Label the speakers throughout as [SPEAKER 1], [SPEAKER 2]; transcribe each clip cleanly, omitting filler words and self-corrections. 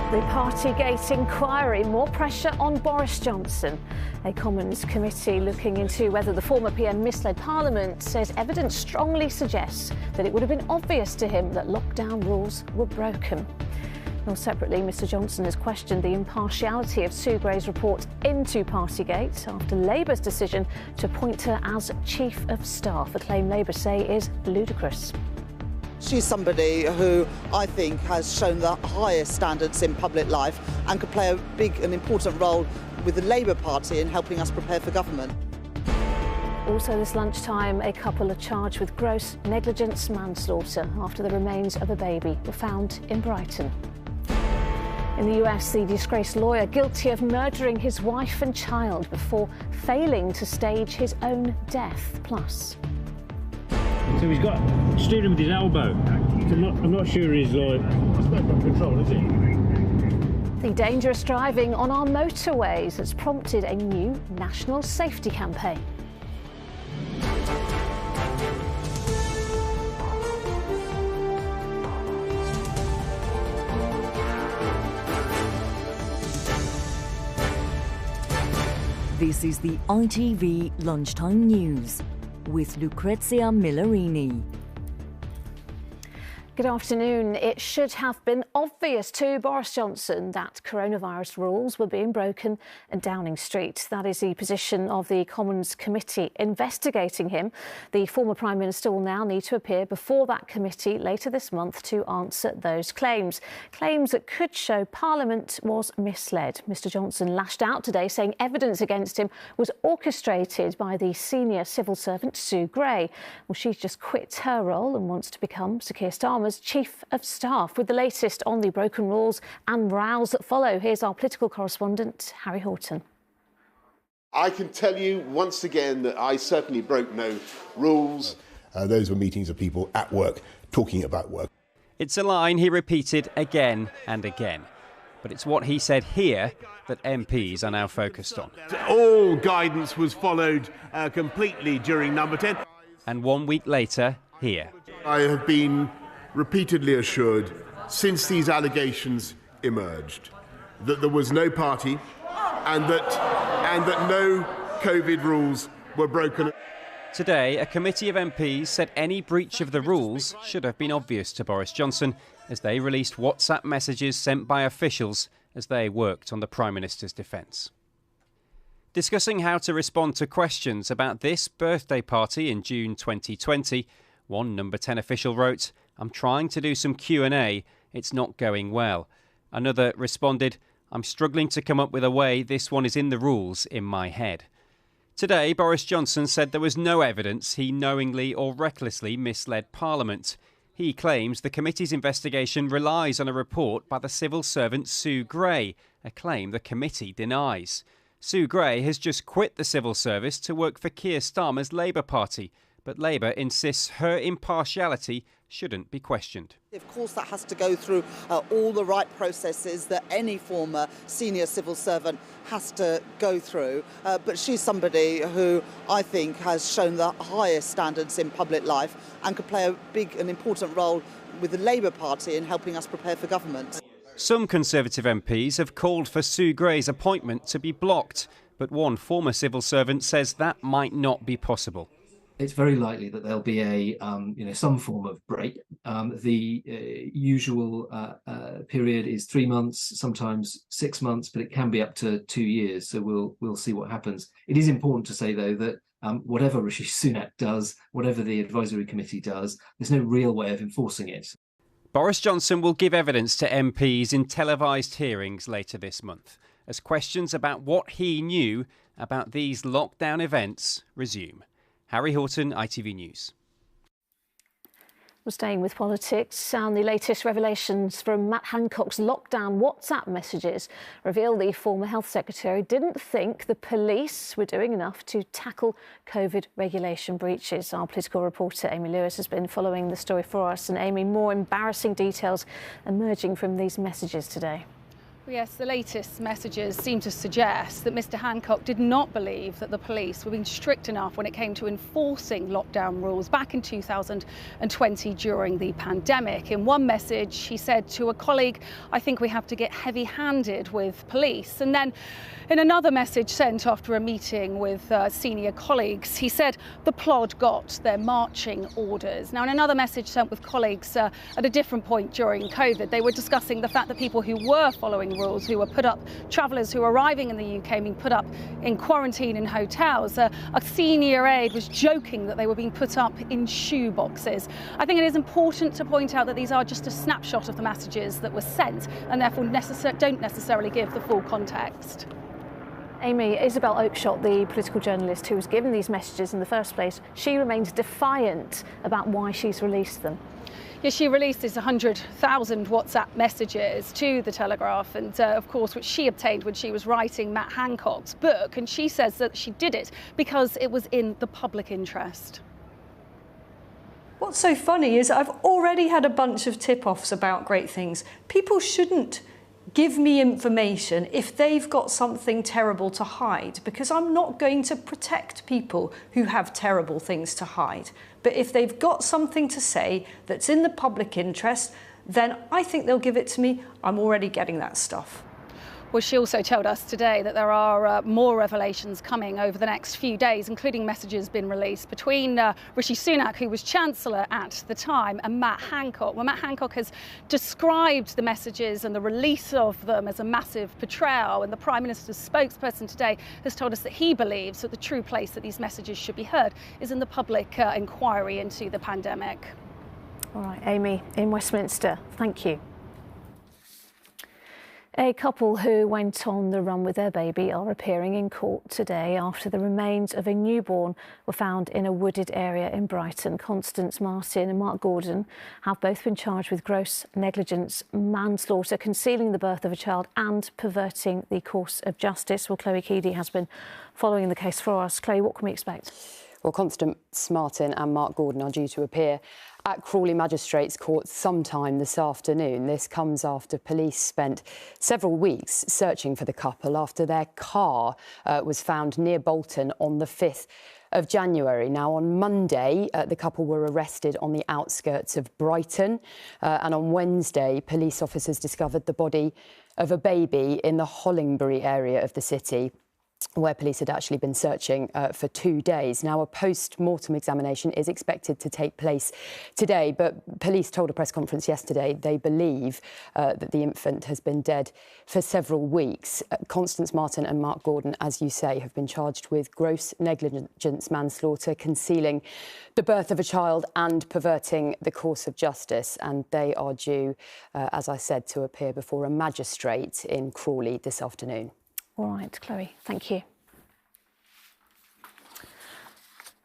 [SPEAKER 1] The Partygate inquiry, more pressure on Boris Johnson. A Commons committee looking into whether the former PM misled Parliament says evidence strongly suggests that it would have been obvious to him that lockdown rules were broken. More separately, Mr Johnson has questioned the impartiality of Sue Gray's report into Partygate after Labour's decision to appoint her as Chief of Staff, a claim Labour say is ludicrous.
[SPEAKER 2] She's somebody who I think has shown the highest standards in public life and could play a big and important role with the Labour Party in helping us prepare for government.
[SPEAKER 1] Also this lunchtime, a couple are charged with gross negligence manslaughter after the remains of a baby were found in Brighton. In the US, the disgraced lawyer guilty of murdering his wife and child before failing to stage his own death. Plus.
[SPEAKER 3] So he's got steering with his elbow. I'm not sure he's like... It's not got control, is it?
[SPEAKER 1] The dangerous driving on our motorways has prompted a new national safety campaign.
[SPEAKER 4] This is the ITV Lunchtime News with Lucrezia Millarini.
[SPEAKER 1] Good afternoon. It should have been obvious to Boris Johnson that coronavirus rules were being broken at Downing Street. That is the position of the Commons committee investigating him. The former Prime Minister will now need to appear before that committee later this month to answer those claims. Claims that could show Parliament was misled. Mr Johnson lashed out today, saying evidence against him was orchestrated by the senior civil servant Sue Gray. Well, she's just quit her role and wants to become Sir Keir Starmer's Chief of Staff. With the latest on the broken rules and rows that follow, here's our political correspondent, Harry Horton.
[SPEAKER 5] I can tell you once again that I certainly broke no rules.
[SPEAKER 6] Those were meetings of people at work, talking about work.
[SPEAKER 7] It's a line he repeated again and again. But it's what he said here that MPs are now focused on.
[SPEAKER 8] All guidance was followed completely during number 10.
[SPEAKER 7] And 1 week later, here.
[SPEAKER 8] I have been repeatedly assured since these allegations emerged that there was no party and that no COVID rules were broken.
[SPEAKER 7] Today, a committee of MPs said any breach of the rules should have been obvious to Boris Johnson as they released WhatsApp messages sent by officials as they worked on the Prime Minister's defence. Discussing how to respond to questions about this birthday party in June 2020, one Number 10 official wrote, "I'm trying to do some Q&A, it's not going well." Another responded, "I'm struggling to come up with a way this one is in the rules in my head." Today, Boris Johnson said there was no evidence he knowingly or recklessly misled Parliament. He claims the committee's investigation relies on a report by the civil servant Sue Gray, a claim the committee denies. Sue Gray has just quit the civil service to work for Keir Starmer's Labour Party, but Labour insists her impartiality shouldn't be questioned.
[SPEAKER 2] Of course, that has to go through all the right processes that any former senior civil servant has to go through. But she's somebody who I think has shown the highest standards in public life and could play a big and important role with the Labour Party in helping us prepare for government.
[SPEAKER 7] Some Conservative MPs have called for Sue Gray's appointment to be blocked, but one former civil servant says that might not be possible.
[SPEAKER 9] It's very likely that there'll be a some form of break. The usual period is 3 months, sometimes 6 months, but it can be up to 2 years. So we'll see what happens. It is important to say, though, that whatever Rishi Sunak does, whatever the advisory committee does, there's no real way of enforcing it.
[SPEAKER 7] Boris Johnson will give evidence to MPs in televised hearings later this month, as questions about what he knew about these lockdown events resume. Harry Horton, ITV News.
[SPEAKER 1] We're staying with politics, and the latest revelations from Matt Hancock's lockdown WhatsApp messages reveal the former Health Secretary didn't think the police were doing enough to tackle COVID regulation breaches. Our political reporter Amy Lewis has been following the story for us. And Amy, more embarrassing details emerging from these messages today.
[SPEAKER 10] Yes, the latest messages seem to suggest that Mr. Hancock did not believe that the police were being strict enough when it came to enforcing lockdown rules back in 2020 during the pandemic. In one message, he said to a colleague, "I think we have to get heavy-handed with police." And then in another message sent after a meeting with senior colleagues, he said the plod got their marching orders. Now, in another message sent with colleagues at a different point during COVID, they were discussing the fact that people who were following rules, who were put up, travellers who were arriving in the UK being put up in quarantine in hotels. A senior aide was joking that they were being put up in shoe boxes. I think it is important to point out that these are just a snapshot of the messages that were sent and therefore don't necessarily give the full context.
[SPEAKER 1] Amy, Isabel Oakeshott, the political journalist who was given these messages in the first place, she remains defiant about why she's released them.
[SPEAKER 10] Yes, she released these 100,000 WhatsApp messages to The Telegraph and, of course, which she obtained when she was writing Matt Hancock's book. And she says that she did it because it was in the public interest.
[SPEAKER 11] What's so funny is I've already had a bunch of tip-offs about great things. People shouldn't give me information if they've got something terrible to hide, because I'm not going to protect people who have terrible things to hide. But if they've got something to say that's in the public interest, then I think they'll give it to me. I'm already getting that stuff.
[SPEAKER 10] Well, she also told us today that there are more revelations coming over the next few days, including messages being released between Rishi Sunak, who was Chancellor at the time, and Matt Hancock. Well, Matt Hancock has described the messages and the release of them as a massive betrayal, and the Prime Minister's spokesperson today has told us that he believes that the true place that these messages should be heard is in the public inquiry into the pandemic.
[SPEAKER 1] All right, Amy in Westminster, thank you. A couple who went on the run with their baby are appearing in court today after the remains of a newborn were found in a wooded area in Brighton. Constance Martin and Mark Gordon have both been charged with gross negligence, manslaughter, concealing the birth of a child and perverting the course of justice. Well, Chloe Keedy has been following the case for us. Chloe, what can we expect?
[SPEAKER 12] Well, Constance Martin and Mark Gordon are due to appear at Crawley Magistrates Court sometime this afternoon. This comes after police spent several weeks searching for the couple after their car was found near Bolton on the 5th of January. Now, on Monday, the couple were arrested on the outskirts of Brighton. And on Wednesday, police officers discovered the body of a baby in the Hollingbury area of the city, where police had actually been searching for 2 days. Now, a post-mortem examination is expected to take place today, but police told a press conference yesterday they believe that the infant has been dead for several weeks. Constance Martin and Mark Gordon, as you say, have been charged with gross negligence, manslaughter, concealing the birth of a child and perverting the course of justice, and they are due, as I said, to appear before a magistrate in Crawley this afternoon.
[SPEAKER 1] All right, Chloe, thank you.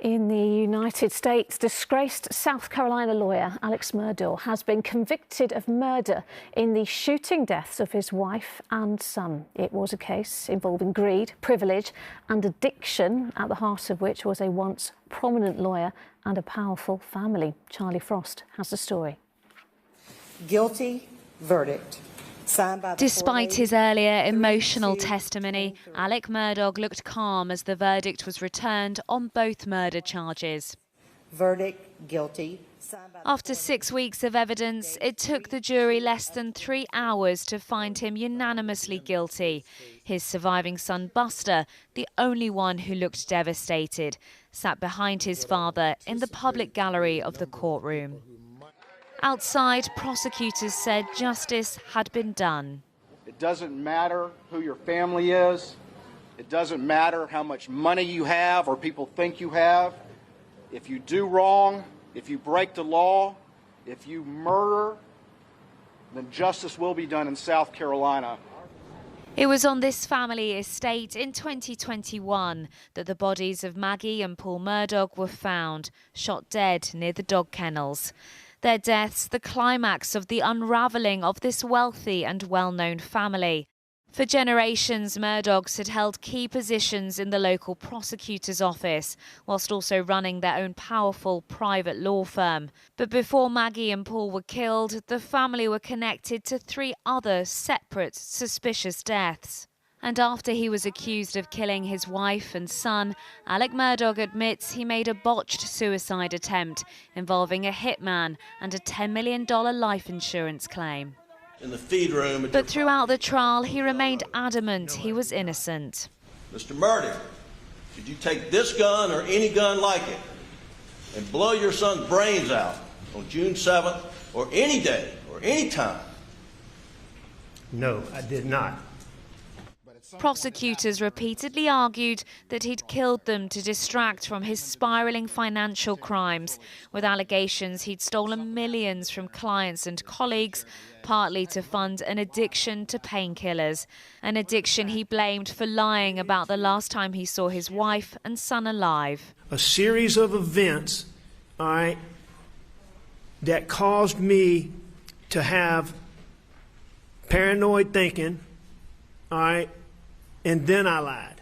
[SPEAKER 1] In the United States, disgraced South Carolina lawyer Alex Murdoch has been convicted of murder in the shooting deaths of his wife and son. It was a case involving greed, privilege and addiction, at the heart of which was a once prominent lawyer and a powerful family. Charlie Frost has the story.
[SPEAKER 13] Guilty verdict.
[SPEAKER 14] Despite his earlier emotional testimony, Alex Murdoch looked calm as the verdict was returned on both murder charges.
[SPEAKER 13] Verdict guilty.
[SPEAKER 14] After 6 weeks of evidence, it took the jury less than 3 hours to find him unanimously guilty. His surviving son, Buster, the only one who looked devastated, sat behind his father in the public gallery of the courtroom. Outside, prosecutors said justice had been done.
[SPEAKER 15] It doesn't matter who your family is. It doesn't matter how much money you have or people think you have. If you do wrong, if you break the law, if you murder, then justice will be done in South Carolina.
[SPEAKER 14] It was on this family estate in 2021 that the bodies of Maggie and Paul Murdoch were found, shot dead near the dog kennels. Their deaths, the climax of the unravelling of this wealthy and well-known family. For generations, Murdochs had held key positions in the local prosecutor's office, whilst also running their own powerful private law firm. But before Maggie and Paul were killed, the family were connected to 3 other separate suspicious deaths. And after he was accused of killing his wife and son, Alec Murdoch admits he made a botched suicide attempt involving a hitman and a $10 million life insurance claim.
[SPEAKER 16] In the feed room.
[SPEAKER 14] But throughout the trial, he remained adamant he was innocent.
[SPEAKER 16] Mr. Murdoch, did you take this gun or any gun like it and blow your son's brains out on June 7th or any day or any time?
[SPEAKER 3] No, I did not.
[SPEAKER 14] Prosecutors repeatedly argued that he'd killed them to distract from his spiralling financial crimes, with allegations he'd stolen millions from clients and colleagues, partly to fund an addiction to painkillers, an addiction he blamed for lying about the last time he saw his wife and son alive.
[SPEAKER 3] A series of events, that caused me to have paranoid thinking, and then I lied.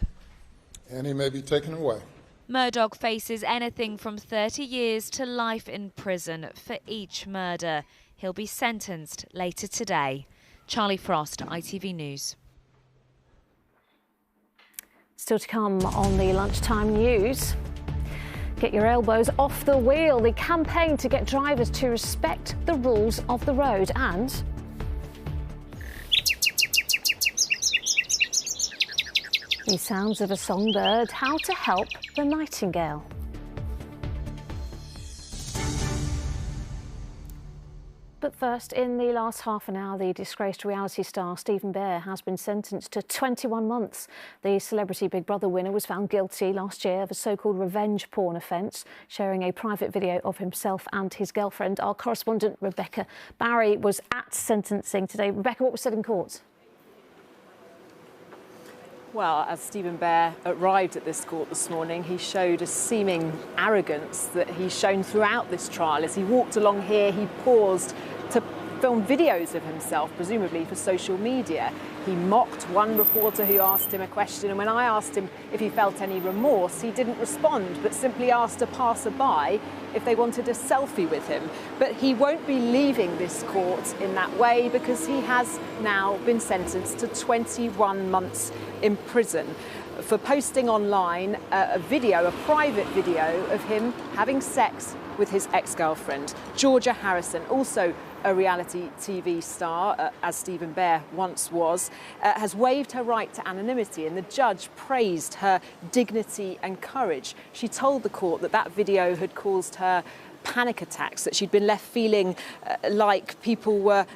[SPEAKER 17] And he may be taken away.
[SPEAKER 14] Murdoch faces anything from 30 years to life in prison for each murder. He'll be sentenced later today. Charlie Frost, ITV News.
[SPEAKER 1] Still to come on the Lunchtime News. Get your elbows off the wheel. The campaign to get drivers to respect the rules of the road, and the sounds of a songbird, how to help the nightingale. But first, in the last half an hour, the disgraced reality star Stephen Bear has been sentenced to 21 months. The Celebrity Big Brother winner was found guilty last year of a so-called revenge porn offence, sharing a private video of himself and his girlfriend. Our correspondent Rebecca Barry was at sentencing today. Rebecca, what was said in court?
[SPEAKER 18] Well, as Stephen Bear arrived at this court this morning, he showed a seeming arrogance that he's shown throughout this trial. As he walked along here, he paused to film videos of himself, presumably for social media. He mocked one reporter who asked him a question, and when I asked him if he felt any remorse, he didn't respond, but simply asked a passerby if they wanted a selfie with him. But he won't be leaving this court in that way, because he has now been sentenced to 21 months in prison for posting online a private video of him having sex with his ex-girlfriend. Georgia Harrison, also a reality TV star, as Stephen Bear once was, has waived her right to anonymity, and the judge praised her dignity and courage. She told the court that that video had caused her panic attacks, that she'd been left feeling like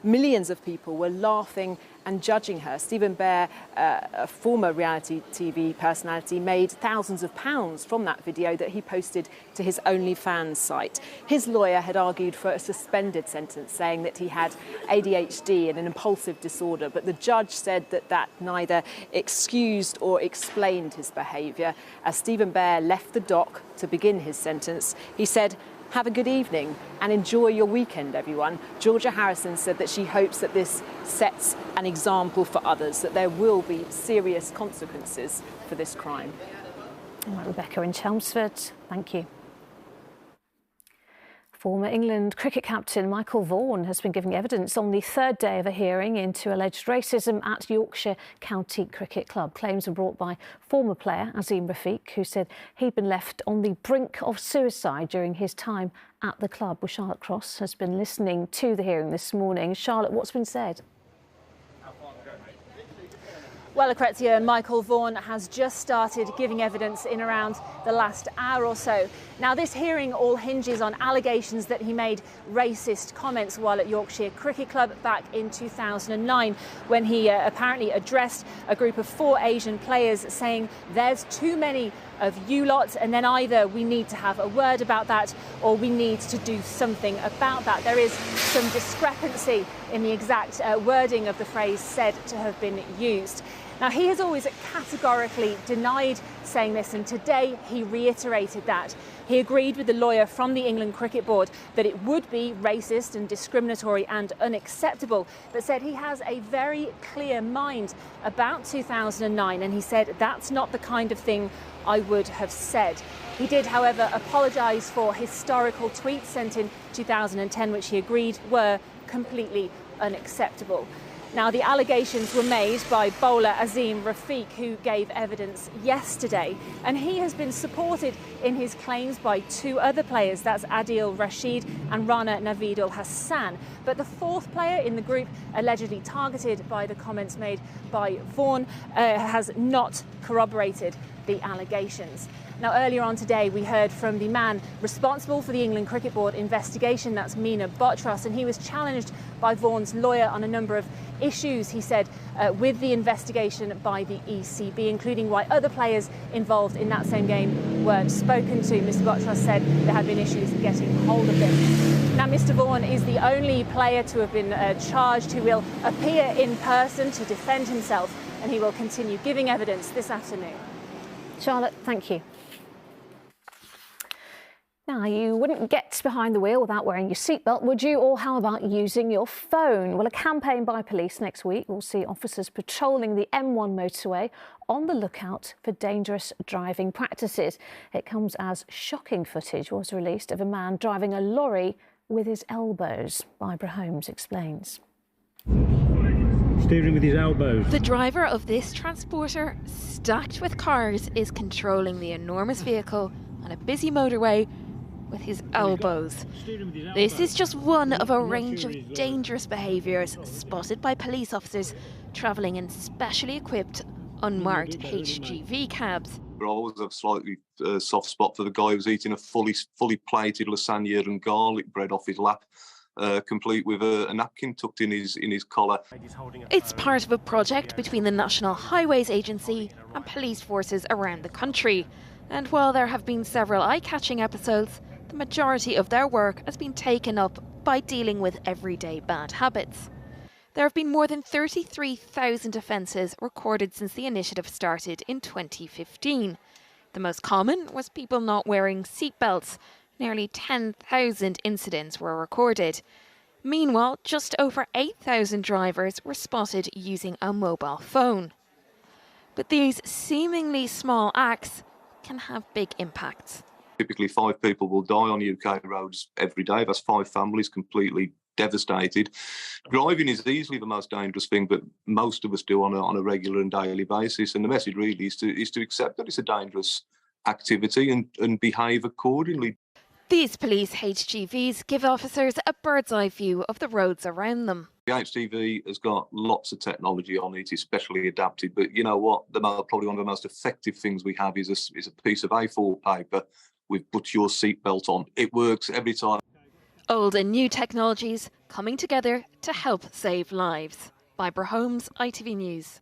[SPEAKER 18] millions of people were laughing and judging her. Stephen Bear, a former reality TV personality, made thousands of pounds from that video that he posted to his OnlyFans site. His lawyer had argued for a suspended sentence, saying that he had ADHD and an impulsive disorder, but the judge said that that neither excused or explained his behaviour. As Stephen Bear left the dock to begin his sentence, he said, "Have a good evening and enjoy your weekend, everyone." Georgia Harrison said that she hopes that this sets an example for others, that there will be serious consequences for this crime.
[SPEAKER 1] All right, Rebecca in Chelmsford, thank you. Former England cricket captain Michael Vaughan has been giving evidence on the third day of a hearing into alleged racism at Yorkshire County Cricket Club. Claims were brought by former player Azim Rafiq, who said he'd been left on the brink of suicide during his time at the club. Well, Charlotte Cross has been listening to the hearing this morning. Charlotte, what's been said?
[SPEAKER 19] Well, Lucrezia, Michael Vaughan has just started giving evidence in around the last hour or so. Now, this hearing all hinges on allegations that he made racist comments while at Yorkshire Cricket Club back in 2009, when he apparently addressed a group of 4 Asian players, saying there's too many of you lot, and then either we need to have a word about that or we need to do something about that. There is some discrepancy in the exact wording of the phrase said to have been used. Now, he has always categorically denied saying this, and today he reiterated that. He agreed with the lawyer from the England Cricket Board that it would be racist and discriminatory and unacceptable, but said he has a very clear mind about 2009, and he said that's not the kind of thing I would have said. He did, however, apologise for historical tweets sent in 2010, which he agreed were completely unacceptable. Now, the allegations were made by bowler Azim Rafiq, who gave evidence yesterday, and he has been supported in his claims by two other players, that's Adil Rashid and Rana Naveed Al Hassan. But the fourth player in the group, allegedly targeted by the comments made by Vaughan, has not corroborated the allegations. Now, earlier on today, we heard from the man responsible for the England Cricket Board investigation, that's Meena Botras, and he was challenged by Vaughan's lawyer on a number of issues, he said, with the investigation by the ECB, including why other players involved in that same game weren't spoken to. Mr Botras said there had been issues in getting hold of them. Now, Mr Vaughan is the only player to have been charged who will appear in person to defend himself, and he will continue giving evidence this afternoon.
[SPEAKER 1] Charlotte, thank you. Now, you wouldn't get behind the wheel without wearing your seatbelt, would you? Or how about using your phone? Well, a campaign by police next week will see officers patrolling the M1 motorway on the lookout for dangerous driving practices. It comes as shocking footage was released of a man driving a lorry with his elbows. Barbara Holmes explains.
[SPEAKER 3] Steering with his elbows.
[SPEAKER 20] The driver of this transporter, stacked with cars, is controlling the enormous vehicle on a busy motorway with his elbows. This is just one of a range of dangerous behaviours spotted by police officers travelling in specially equipped, unmarked HGV cabs.
[SPEAKER 21] I always have a slightly soft spot for the guy who was eating a fully plated lasagna and garlic bread off his lap, complete with a napkin tucked in his collar.
[SPEAKER 20] It's part of a project between the National Highways Agency and police forces around the country. And while there have been several eye-catching episodes, the majority of their work has been taken up by dealing with everyday bad habits. There have been more than 33,000 offences recorded since the initiative started in 2015. The most common was people not wearing seatbelts. Nearly 10,000 incidents were recorded. Meanwhile, just over 8,000 drivers were spotted using a mobile phone. But these seemingly small acts can have big impacts.
[SPEAKER 21] Typically 5 people will die on UK roads every day. That's 5 families completely devastated. Driving is easily the most dangerous thing, but most of us do on a regular and daily basis. And the message really is to accept that it's a dangerous activity and behave accordingly.
[SPEAKER 20] These police HGVs give officers a bird's eye view of the roads around them.
[SPEAKER 21] The HGV has got lots of technology on it, it's specially adapted, but you know what? Probably one of the most effective things we have is a piece of A4 paper with "put your seatbelt on." It works every time.
[SPEAKER 20] Old and new technologies coming together to help save lives. Barbara Holmes, ITV News.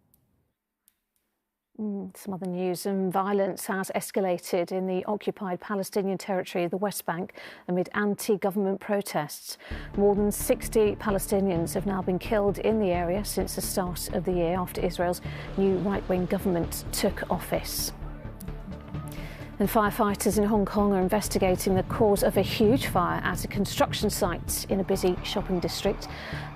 [SPEAKER 1] Some other news, and violence has escalated in the occupied Palestinian territory of the West Bank amid anti-government protests. More than 60 Palestinians have now been killed in the area since the start of the year after Israel's new right-wing government took office. And firefighters in Hong Kong are investigating the cause of a huge fire at a construction site in a busy shopping district.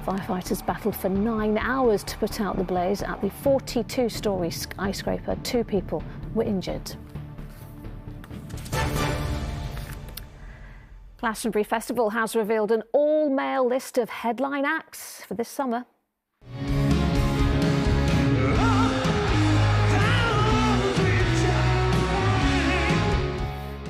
[SPEAKER 1] Firefighters battled for 9 hours to put out the blaze at the 42-storey skyscraper. 2 people were injured. Glastonbury Festival has revealed an all-male list of headline acts for this summer.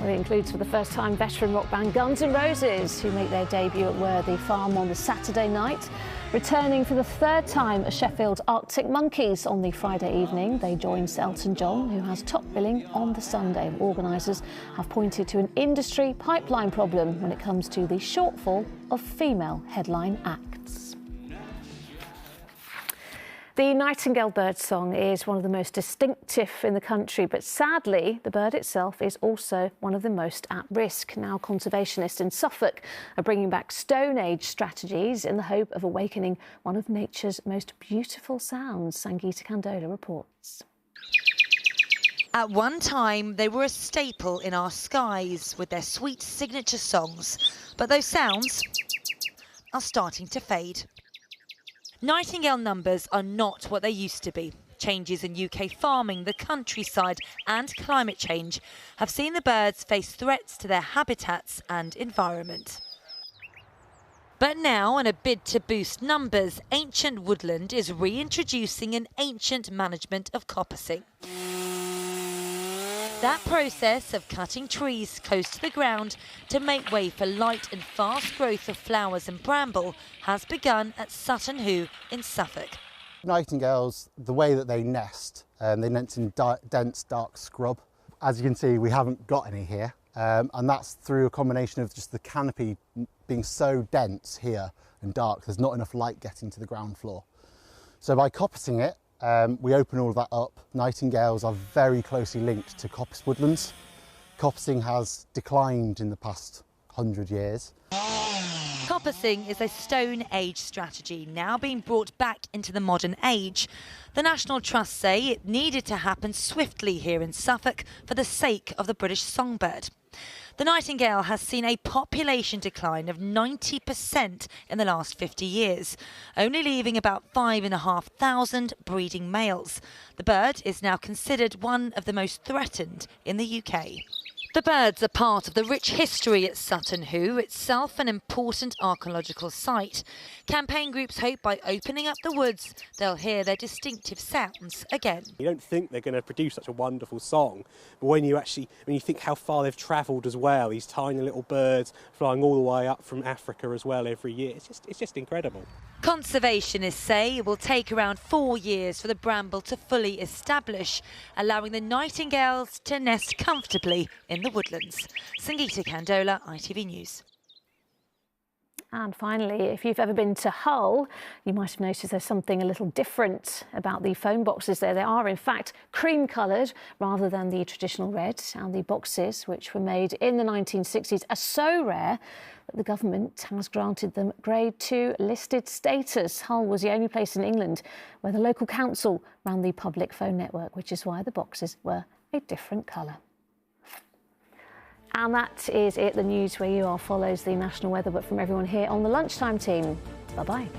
[SPEAKER 1] It includes for the first time veteran rock band Guns N' Roses, who make their debut at Worthy Farm on the Saturday night. Returning for the 3rd time are Sheffield's Arctic Monkeys on the Friday evening. They join Elton John, who has top billing on the Sunday. Organisers have pointed to an industry pipeline problem when it comes to the shortfall of female headline acts. The Nightingale bird song is one of the most distinctive in the country, but sadly, the bird itself is also one of the most at risk. Now, conservationists in Suffolk are bringing back Stone Age strategies in the hope of awakening one of nature's most beautiful sounds. Sangeeta Kandola reports.
[SPEAKER 4] At one time, they were a staple in our skies with their sweet signature songs, but those sounds are starting to fade. Nightingale numbers are not what they used to be. Changes in UK farming, the countryside and climate change have seen the birds face threats to their habitats and environment. But now, in a bid to boost numbers, Ancient Woodland is reintroducing an ancient management of coppicing. That process of cutting trees close to the ground to make way for light and fast growth of flowers and bramble has begun at Sutton Hoo in Suffolk.
[SPEAKER 22] Nightingales, the way that they nest in dense dark scrub. As you can see, we haven't got any here, and that's through a combination of just the canopy being so dense here and dark, there's not enough light getting to the ground floor. So by coppicing it, we open all of that up. Nightingales are very closely linked to coppice woodlands. Coppicing has declined in the past 100 years.
[SPEAKER 4] Coppicing is a Stone Age strategy now being brought back into the modern age. The National Trust say it needed to happen swiftly here in Suffolk for the sake of the British songbird. The nightingale has seen a population decline of 90% in the last 50 years, only leaving about 5,500 breeding males. The bird is now considered one of the most threatened in the UK. The birds are part of the rich history at Sutton Hoo, itself an important archaeological site. Campaign groups hope by opening up the woods, they'll hear their distinctive sounds again.
[SPEAKER 23] You don't think they're going to produce such a wonderful song, but when you think how far they've travelled as well, these tiny little birds flying all the way up from Africa as well every year, it's just incredible.
[SPEAKER 4] Conservationists say it will take around 4 years for the bramble to fully establish, allowing the nightingales to nest comfortably in the woodlands. Sangeeta Kandola, ITV News.
[SPEAKER 1] And finally, if you've ever been to Hull, you might have noticed there's something a little different about the phone boxes there. They are, in fact, cream-coloured rather than the traditional red. And the boxes, which were made in the 1960s, are so rare that the government has granted them Grade 2 listed status. Hull was the only place in England where the local council ran the public phone network, which is why the boxes were a different colour. And that is it. The news where you are follows the national weather, but from everyone here on the Lunchtime team. Bye-bye.